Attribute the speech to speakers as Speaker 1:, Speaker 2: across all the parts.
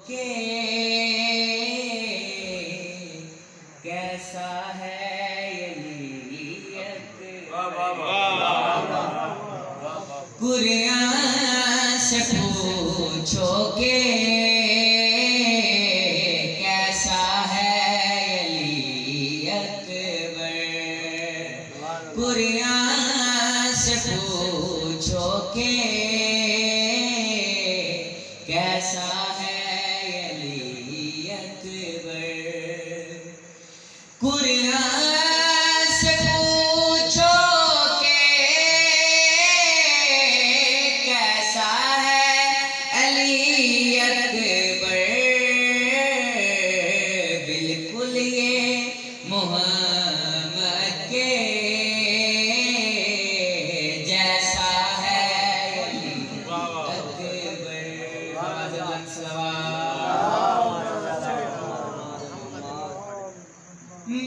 Speaker 1: کہ کیسا ہے یہ قرآن سے پوچھو کہ کیسا ہے علی اکبر، قرآن سے پوچھو کہ کیسا ہے علی اکبر، قرآن سے پوچھو کہ کیسا ہے علی اکبر، بالکل یہ محمد کے جیسا ہے علی اکبر۔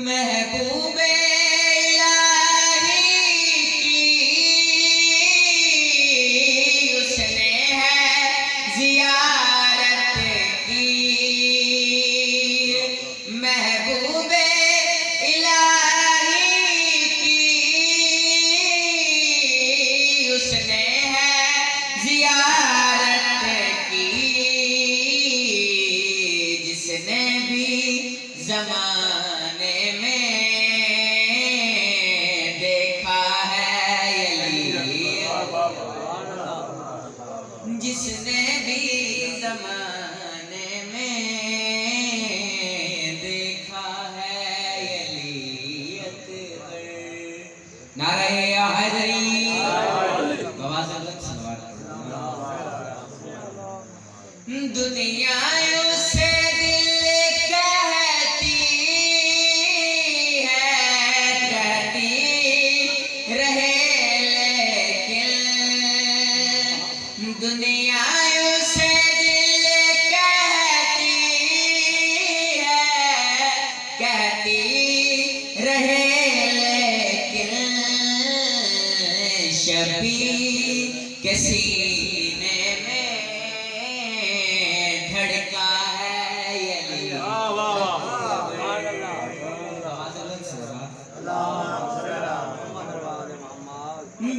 Speaker 1: محبوب الہی کی اس نے ہے زیارت کی، محبوب الہی کی اس نے ہے زیارت کی، جس نے بھی زمانے میں دیکھا ہے علی، جس نے بھی زمانے میں دیکھا ہے علی اکبر۔ نعرہ حیدری دنیا اسے دل کہتی ہے، کہتی رہے لیکن دنیا اسے دل کہتی ہے، کہتی رہے لیکن شبیہ کے سینے میں دھڑکا ہے علی۔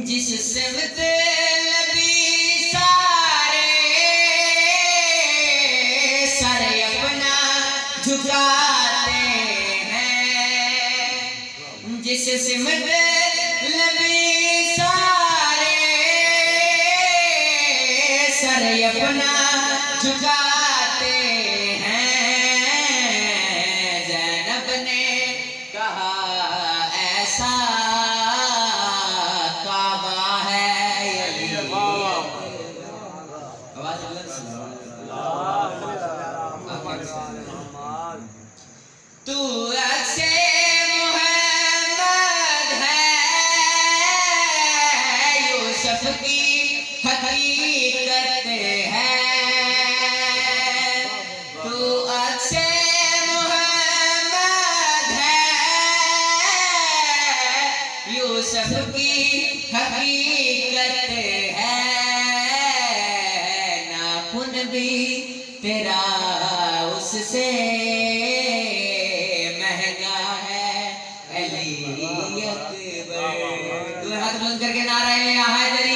Speaker 1: جس سمت نبی سارے سر اپنا جھکاتے ہیں، جس سمت نبی سارے سر اپنا جھکاتے ہیں، زینب نے کہا ایسا کعبہ ہے علی۔ تو عکس محمد ہے، یوسف کی حقیقت ہے، تو عکس محمد ہے، یوسف کی حقیقت ہے، ناخن بھی تیرا اس سے مہنگا ہے علی اکبر۔ تو ہاتھ بلند کر کے نعرہ حیدری